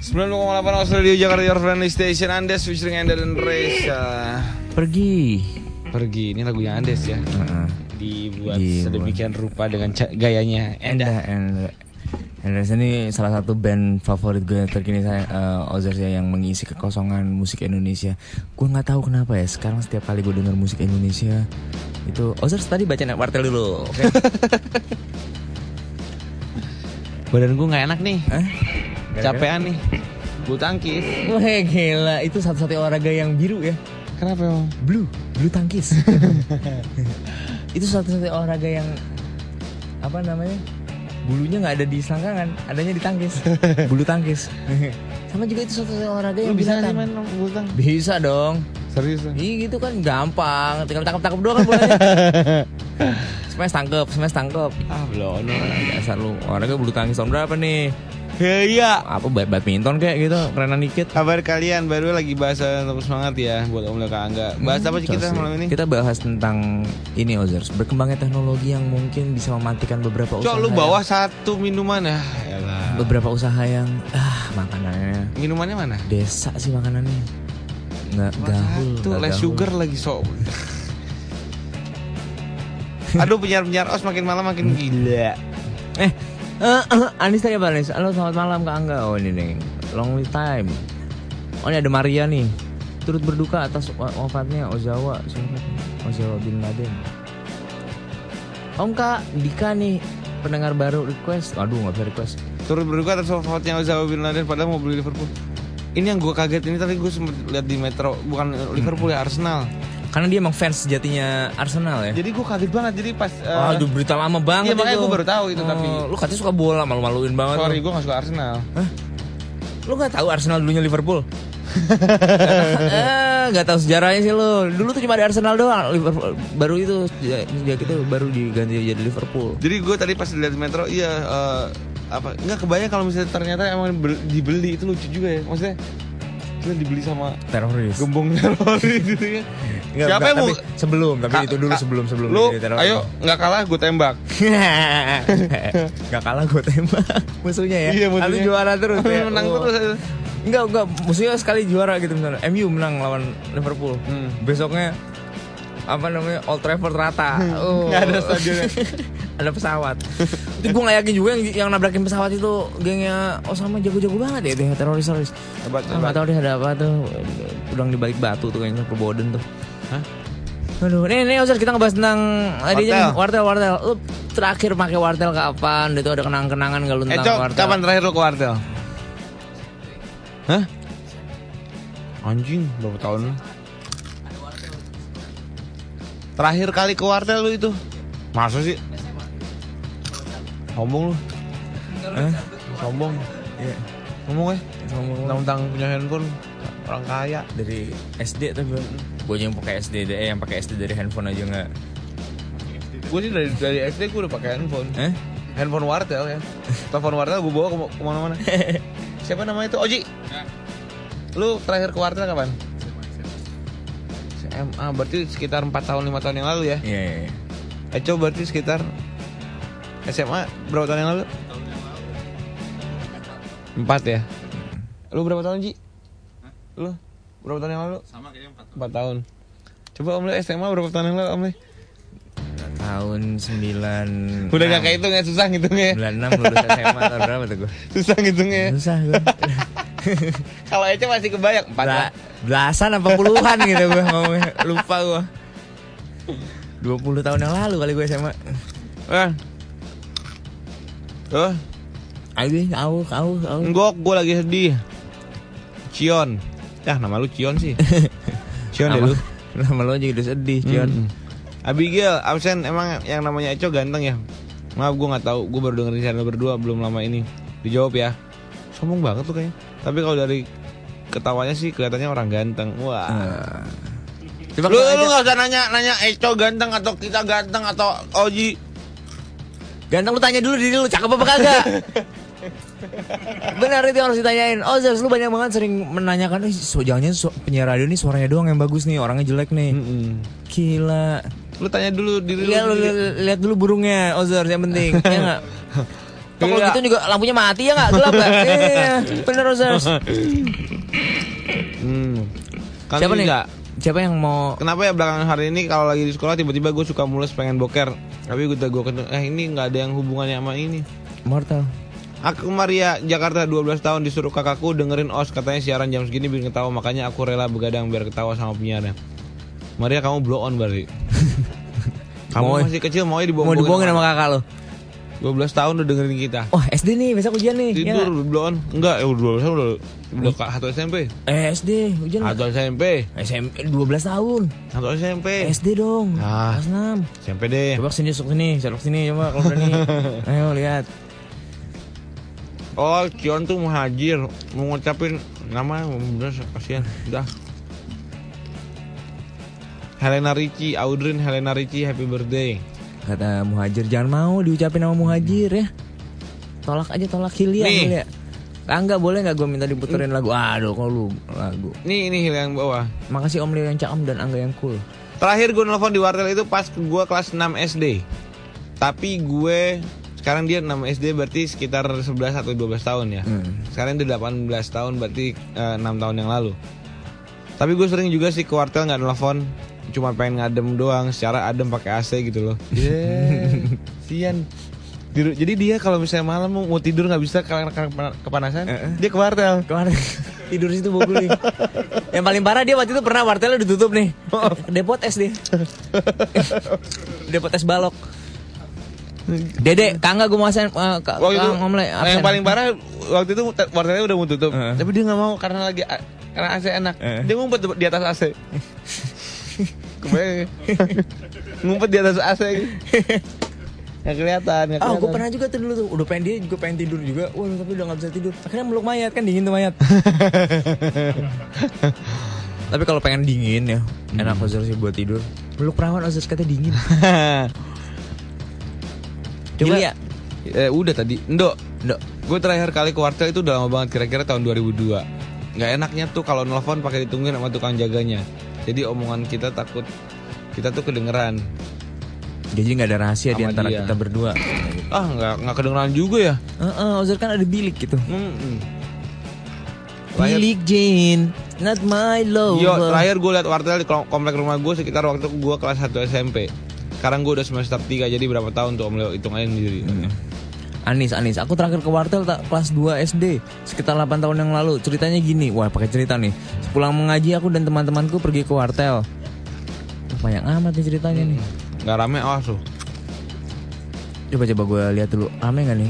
90,8 Australia Jakarta, your friendly station. Andes featuring Enda dan Reza. Pergi. Ini lagunya Andes ya. Dibuat sedemikian rupa dengan gayanya Enda. Andes ini salah satu band favorit gue terkini saya, Ozers ya, yang mengisi kekosongan musik Indonesia. Gue nggak tahu kenapa ya, sekarang setiap kali gue dengar musik Indonesia itu Ozers tadi baca wartel dulu. Okay? Badan gue nggak enak nih. Capean nih. Bulu tangkis. Wah gila, itu satu-satunya olahraga yang biru ya. Kenapa emang? Blue tangkis. Itu satu-satunya olahraga yang apa namanya? Bulunya nggak ada di selangkangan, adanya di tangkis. Bulu tangkis. Sama juga itu satu-satunya olahraga yang bisa binatang. sih main bulu tangkis? Bisa dong. Serius? Iya gitu kan gampang, tinggal tangkap doang kan bolanya. Smash tangkep. Belum. Dasar lu, olahraga bulu tangkis tahun berapa nih? Iya. Apa badminton kayak gitu, kerenan dikit. Kabar kalian baru lagi bahas terus semangat ya buat Om Leka Angga. Bahas apa sih kita malam ini? Kita bahas tentang ini Ozers, berkembangnya teknologi yang mungkin bisa mematikan beberapa usaha. Cok, lu bawa satu minuman ya? Yalah. Beberapa usaha yang makanannya. Minumannya mana? Desa sih makanannya. Nggak gahul. Tuh less sugar lagi sok. Aduh, penyiar os makin malam makin gila. Anis tadi apa Anis? Halo selamat malam Kak Angga. Oh ini nih, long time. Oh ini ada Maria nih. Turut berduka atas wafatnya Ozawa bin Laden. Om Kak Dika nih, pendengar baru request. Aduh nggak bisa request. Turut berduka atas wafatnya Ozawa bin Laden padahal mau beli Liverpool. Ini yang gue kaget ini tadi gue sempet lihat di Metro, bukan Liverpool ya, Arsenal. Karena dia emang fans sejatinya Arsenal ya. Jadi gue kaget banget. Jadi pas aduh berita lama banget. Iya makanya gue baru tahu itu tapi. Lu katanya suka bola, malu-maluin banget. Sorry, gue gak suka Arsenal. Lu gak tahu Arsenal dulunya Liverpool? Gak tahu sejarahnya sih lu. Dulu tuh cuma ada Arsenal doang. Liverpool baru itu sejak itu baru diganti jadi Liverpool. Jadi gue tadi pas lihat Metro nggak kebayang kalau misalnya ternyata emang dibeli, itu lucu juga ya. Maksudnya itu dibeli sama teroris, gembong teroris gitu ya. Siapa yang mau itu dulu sebelum lu ayo nggak kalah gue tembak. Nggak kalah gue tembak musuhnya ya. Iya, musuhnya. Lalu juara terus ya. Menang terus. Enggak musuhnya sekali juara gitu misalnya. MU menang lawan Liverpool. Besoknya apa namanya Old Trafford rata. Nggak ada stadionnya. Ada pesawat. Itu gue nggak yakin juga yang nabrakin pesawat itu gengnya Osama jago-jago banget ya itu teroris. Nggak tahu dia ada apa tuh. Udang di balik batu tuh kayaknya Perboden tuh. Hah? Aduh, nih Ozers kita ngebahas tentang wartel. Lu terakhir pakai wartel kapan? Itu ada kenang-kenangan gak lu tentang wartel? Kapan terakhir lu ke wartel? Hah? Anjing, berapa tahun? Terakhir kali ke wartel lu itu? Masa sih? Sombong lu. Sombong. Iya. Ngomong ya? Tentang punya handphone orang kaya dari SD tuh gue yang pakai SD dari handphone aja nggak. Gue sih dari SD gue udah pakai handphone. Handphone wartel ya. Telepon wartel gue bawa kemana-mana. Siapa namanya itu? Oji. Ya. Lu terakhir ke wartel kapan? SMA berarti sekitar 4 tahun 5 tahun yang lalu ya? Iya. Eco berarti sekitar SMA berapa tahun yang lalu? 4 ya. Lu berapa tahun Ji? Lu berapa tahun yang lalu? Sama kayaknya 4 tahun. Coba Om Le SMA berapa tahun yang lalu Om Le? Tahun 9. Udah gak kehitung ya, susah ngitungnya. 96 lulus SMA tahun berapa tuh gue? Susah ngitungnya. Susah gue. Kalau Eco masih kebayang 4 belasan apa puluhan gitu gue ngomongnya. Lupa gue. 20 tahun yang lalu kali gue SMA. Aku. Enggak, gue lagi sedih. Cion. Nama lu Cion sih. Cion deh lu. Nama lu juga udah sedih, Cion. Abigail, absen. Emang yang namanya Eco ganteng ya? Maaf, gue gak tahu. Gue baru dengerin channel berdua belum lama ini. Dijawab ya. Sombong banget tuh kayaknya. Tapi kalau dari ketawanya sih kelihatannya orang ganteng. Wah. Lu gak usah nanya Eco ganteng atau kita ganteng atau Oji. Ganteng lu tanya dulu diri lu cakep apa kagak. Benar itu yang harus ditanyain. Ozers lu banyak banget sering menanyakan, jangan-jangan penyiar radio nih suaranya doang yang bagus nih, orangnya jelek nih. Gila. Lu tanya dulu diri lu. Iya, lu lihat dulu burungnya Ozers yang penting. Ya enggak? Toh kalau gitu juga lampunya mati ya nggak? Gelap nggak? Iya, bener Ozers. Kan Siapa nih? enggak. Siapa yang mau? Kenapa ya belakangan hari ini kalau lagi di sekolah tiba-tiba gue suka mules pengen boker. Tapi gue ini nggak ada yang hubungannya sama ini. Mortal. Aku Maria, Jakarta 12 tahun disuruh kakakku dengerin OS katanya siaran jam segini bikin ketawa makanya aku rela begadang biar ketawa sama penyiarnya. Maria kamu blow on berarti. Kamu masih kecil mau dibohongin sama kakak lo. 12 tahun udah dengerin kita. Wah SD nih besok ujian nih. Tidur blow on. Enggak, 12 tahun udah satu SMP. SD ujian. Satu SMP. SMP 12 tahun. Satu SMP. SD dong. Kelas 6. SMP deh. Coba sini coba kalau berani. Ayo lihat. Oh, Cion tuh muhajir, mau ngucapin nama, bener kasihan, udah. Helena Ricci, Audrin Helena Ricci, happy birthday. Kata Muhajir, jangan mau diucapin nama Muhajir ya. Tolak aja, tolak Hilya. Nih. Angga boleh nggak gue minta diputerin lagu? Aduh, kalau lu lagu. Ini Hilya yang bawah. Makasih Om Leo yang cakep dan Angga yang cool. Terakhir gue nelfon di wartel itu pas gue kelas 6 SD. Tapi gue sekarang dia 6 SD berarti sekitar 11 atau 12 tahun ya. Sekarang dia 18 tahun berarti 6 tahun yang lalu. Tapi gue sering juga sih ke wartel nggak nelfon, cuma pengen ngadem doang, secara adem pakai AC gitu loh. Sian. Jadi dia kalau misalnya malam mau tidur nggak bisa karena kepanasan, dia ke wartel. Tidur situ boguling. Yang paling parah dia waktu itu pernah wartelnya ditutup nih. Depot es dia. Depot es balok. Dede, kagak gue mau absen. Yang paling parah waktu itu wartelnya udah mau tutup, tapi dia nggak mau karena AC enak. Dia ngumpet di atas AC. Ngumpet di atas AC. Nggak kelihatan. Gue pernah juga tuh dulu tuh. Udah pengen tidur juga. Waduh, tapi udah nggak bisa tidur. Akhirnya meluk mayat, kan dingin tuh mayat. Tapi kalau pengen dingin ya, enak Ozers sih buat tidur. Meluk perawan Ozers katanya dingin. Coba ya. Udah tadi. Ndok. Gue terakhir kali ke wartel itu udah lama banget, kira-kira tahun 2002. Nggak enaknya tuh kalau nelfon pakai ditungguin sama tukang jaganya. Jadi omongan kita takut kita tuh kedengeran. Jadi nggak ada rahasia di antara kita berdua. Nggak kedengeran juga ya. Ozers kan ada bilik gitu. Bilik Jane, not my lover. Yo, terakhir gue liat wartel di komplek rumah gue sekitar waktu gue kelas 1 SMP. Sekarang gue udah semester 3, jadi berapa tahun tuh Om Leo, hitung aja sendiri. Anis, aku terakhir ke wartel kelas 2 SD, sekitar 8 tahun yang lalu. Ceritanya gini, wah pakai cerita nih. Sepulang mengaji aku dan teman-temanku pergi ke wartel. Banyak amat nih ceritanya nih. Gak rame, awas tuh. Coba gue lihat dulu, rame gak nih?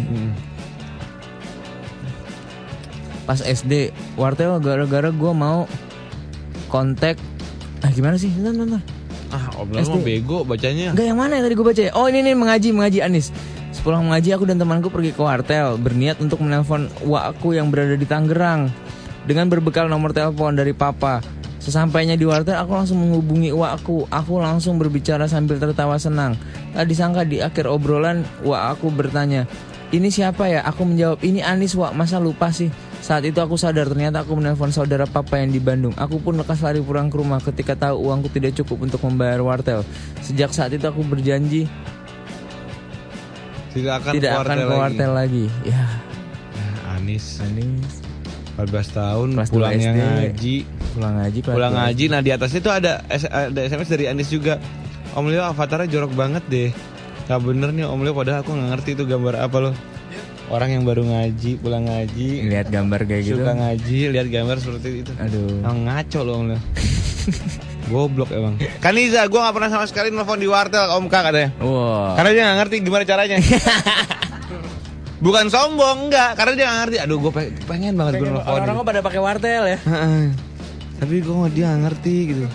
Pas SD, wartel gara-gara gue mau kontak. Gimana sih? Bentar. Om Leo mah bego bacanya. Enggak, yang mana yang tadi gue baca? Oh ini mengaji Anis. Sepulang mengaji aku dan temanku pergi ke wartel, berniat untuk menelpon wakku yang berada di Tangerang dengan berbekal nomor telepon dari papa. Sesampainya di wartel aku langsung menghubungi wakku. Aku langsung berbicara sambil tertawa senang. Tak disangka di akhir obrolan wakku bertanya, "Ini siapa ya?" Aku menjawab, "Ini Anis Wak, masa lupa sih?" Saat itu aku sadar ternyata aku menelpon saudara papa yang di Bandung. Aku pun lekas lari pulang ke rumah ketika tahu uangku tidak cukup untuk membayar wartel. Sejak saat itu aku berjanji tidak akan ke wartel lagi. Ya. Anis 14 tahun kelas pulangnya ngaji. Pulang ngaji. Nah di atasnya itu ada SMS dari Anis juga. Om Leo avatarnya jorok banget deh. Gak bener nih Om Leo, padahal aku gak ngerti itu gambar apa loh. Orang yang baru ngaji, pulang ngaji, lihat gambar kayak gitu. Suka ngaji, lihat gambar seperti itu. Aduh. Ngaco loh Om Leo. Goblok emang. Kaniza, gue gak pernah sama sekali nelfon di wartel Om Kak katanya. Wow. Karena dia gak ngerti gimana caranya. Bukan sombong, enggak. Karena dia gak ngerti. Aduh, gue pengen banget gue nelfon. Orang-orang pada pakai wartel ya. Tapi dia gak ngerti gitu.